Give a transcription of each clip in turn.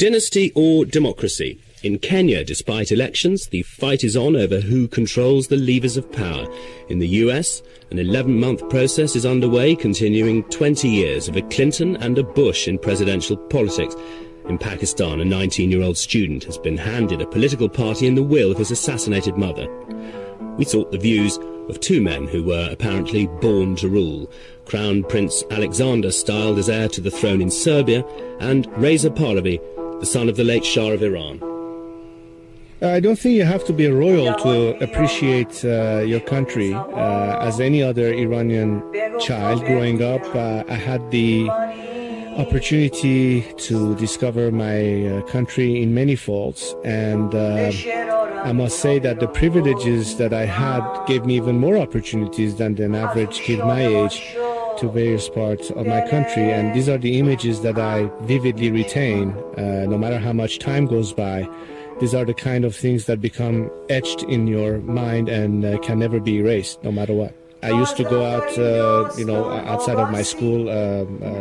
Dynasty or democracy? In Kenya, despite elections, the fight is on over who controls the levers of power. In the US, an 11-month process is underway, continuing 20 years of a Clinton and a Bush in presidential politics. In Pakistan, a 19-year-old student has been handed a political party in the will of his assassinated mother. We sought the views of two men who were apparently born to rule. Crown Prince Alexander styled as heir to the throne in Serbia, and Reza Pahlavi, the son of the late Shah of Iran. I don't think you have to be a royal to appreciate your country. As any other Iranian child growing up, I had the opportunity to discover my country in many folds, and I must say that the privileges that I had gave me even more opportunities than an average kid my age to various parts of my country, and these are the images that I vividly retain no matter how much time goes by. These are the kind of things that become etched in your mind and can never be erased, no matter what. I used to go out, outside of my school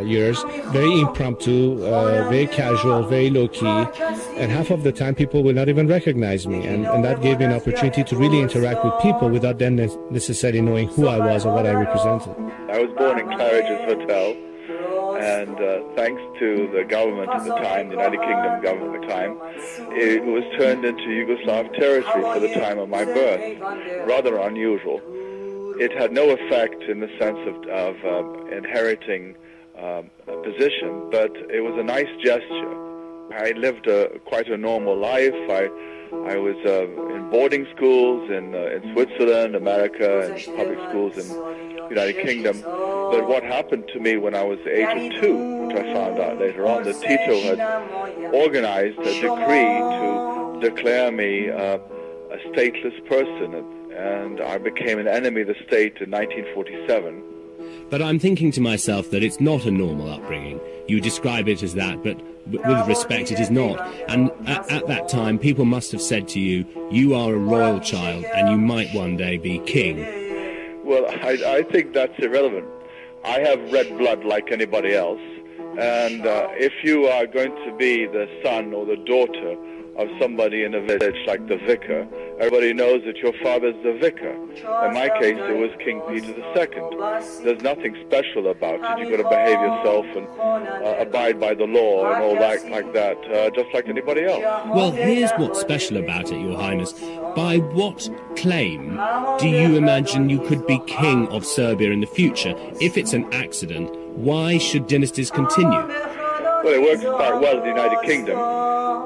years, very impromptu, very casual, very low-key, and half of the time people will not even recognize me, and that gave me an opportunity to really interact with people without them necessarily knowing who I was or what I represented. I was born in Claridge's Hotel, and thanks to the government at the time, the United Kingdom government at the time, it was turned into Yugoslav territory for the time of my birth. Rather unusual. It had no effect in the sense of inheriting a position, but it was a nice gesture. I lived quite a normal life. I was in boarding schools in Switzerland, America, and public schools in the United Kingdom. But what happened to me when I was the age of 2, which I found out later on, that Tito had organized a decree to declare me a stateless person, and I became an enemy of the state in 1947. But I'm thinking to myself that it's not a normal upbringing. You describe it as that, but with respect, it is not. And at that time, people must have said to you, you are a royal child and you might one day be king. Well, I think that's irrelevant. I have red blood like anybody else, and if you are going to be the son or the daughter of somebody in a village like the vicar, everybody knows that your father's the vicar. In my case, it was King Peter II. There's nothing special about it. You've got to behave yourself and abide by the law and all that like that, just like anybody else. Well, here's what's special about it, Your Highness. By what claim do you imagine you could be king of Serbia in the future? If it's an accident, why should dynasties continue? Well, it works quite well in the United Kingdom,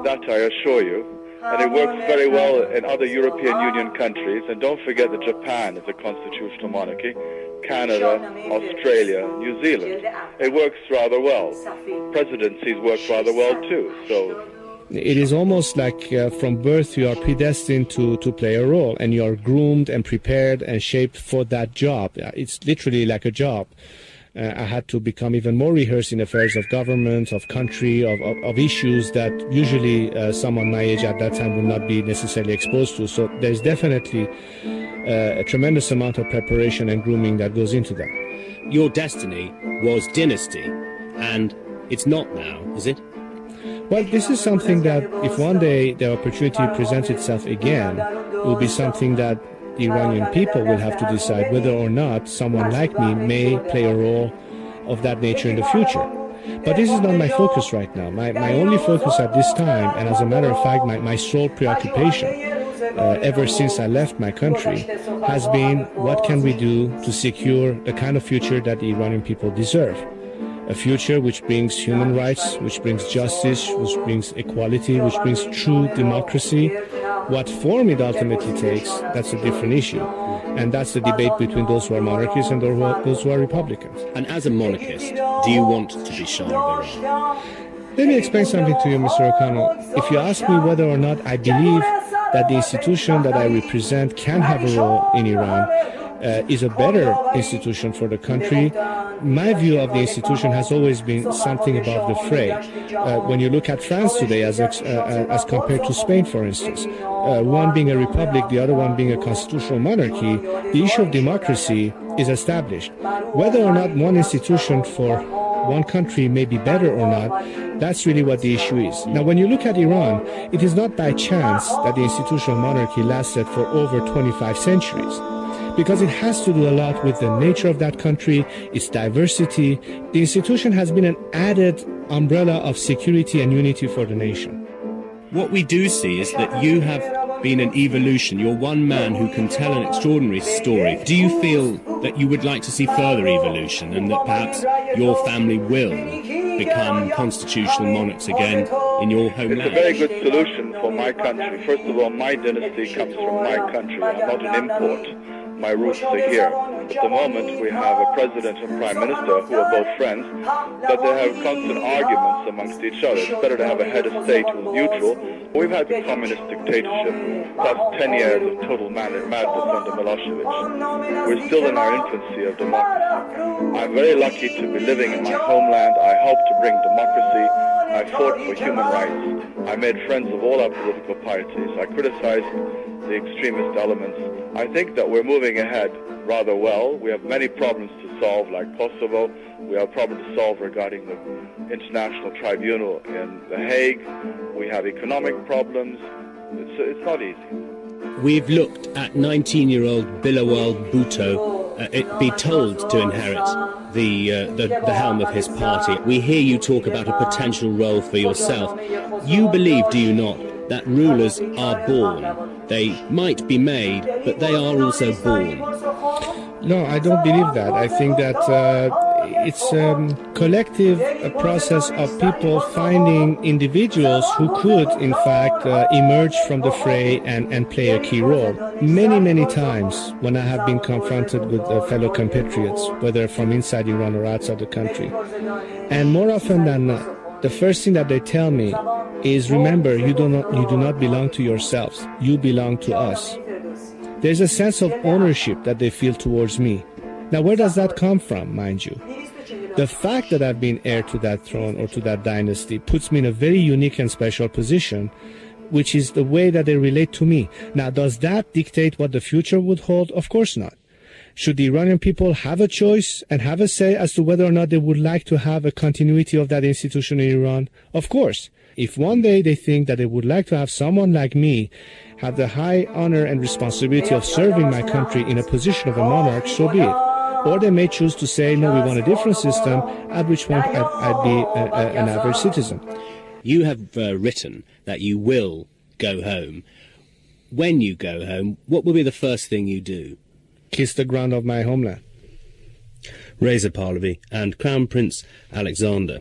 that I assure you. And it works very well in other European Union countries. And don't forget that Japan is a constitutional monarchy, Canada, Australia, New Zealand. It works rather well. Presidencies work rather well too. So it is almost like from birth you are predestined to play a role, and you are groomed and prepared and shaped for that job. It's literally like a job. I had to become even more rehearsed in affairs of government, of country, of issues that usually someone my age at that time would not be necessarily exposed to. So there's definitely a tremendous amount of preparation and grooming that goes into that. Your destiny was dynasty, and it's not now, is it? Well, this is something that if one day the opportunity presents itself again, it will be something that the Iranian people will have to decide whether or not someone like me may play a role of that nature in the future. But this is not my focus right now. My only focus at this time, and as a matter of fact, my sole preoccupation ever since I left my country, has been what can we do to secure the kind of future that the Iranian people deserve. A future which brings human rights, which brings justice, which brings equality, which brings true democracy. What form it ultimately takes, that's a different issue. And that's the debate between those who are monarchists and those who are republicans. And as a monarchist, do you want to be Shah of Iran? Let me explain something to you, Mr. O'Connell. If you ask me whether or not I believe that the institution that I represent can have a role in Iran, is a better institution for the country, my view of the institution has always been something above the fray. When you look at France today as compared to Spain, for instance, one being a republic, the other one being a constitutional monarchy, the issue of democracy is established. Whether or not one institution for one country may be better or not, that's really what the issue is. Now, when you look at Iran, it is not by chance that the institutional monarchy lasted for over 25 centuries, because it has to do a lot with the nature of that country, its diversity. The institution has been an added umbrella of security and unity for the nation. What we do see is that you have been an evolution. You're one man who can tell an extraordinary story. Do you feel that you would like to see further evolution and that perhaps your family will become constitutional monarchs again in your homeland? It's a very good solution for my country. First of all, my dynasty comes from my country. I'm not an import. My roots are here. At the moment, we have a president and prime minister who are both friends, but they have constant arguments amongst each other. It's better to have a head of state who's neutral. We've had the communist dictatorship, plus 10 years of total madness under Milosevic. We're still in our infancy of democracy. I'm very lucky to be living in my homeland. I helped to bring democracy. I fought for human rights. I made friends of all our political parties. I criticized the extremist elements. I think that we're moving ahead rather well. We have many problems to solve, like Kosovo. We have problems to solve regarding the International Tribunal in The Hague. We have economic problems. It's not easy. We've looked at 19-year-old Bilawal Bhutto be told to inherit the helm of his party. We hear you talk about a potential role for yourself. You believe, do you not, that rulers are born? They might be made, but they are also born. No, I don't believe that. I think that it's a collective process of people finding individuals who could, in fact, emerge from the fray and play a key role. Many, many times when I have been confronted with fellow compatriots, whether from inside Iran or outside the country, and more often than not, the first thing that they tell me is, remember, you do not belong to yourselves. You belong to us. There's a sense of ownership that they feel towards me. Now, where does that come from, mind you? The fact that I've been heir to that throne or to that dynasty puts me in a very unique and special position, which is the way that they relate to me. Now, does that dictate what the future would hold? Of course not. Should the Iranian people have a choice and have a say as to whether or not they would like to have a continuity of that institution in Iran? Of course. If one day they think that they would like to have someone like me have the high honor and responsibility of serving my country in a position of a monarch, so be it. Or they may choose to say, no, we want a different system, at which point I'd be an average citizen. You have written that you will go home. When you go home, what will be the first thing you do? Kiss the ground of my homeland. Reza Pahlavi and Crown Prince Alexander.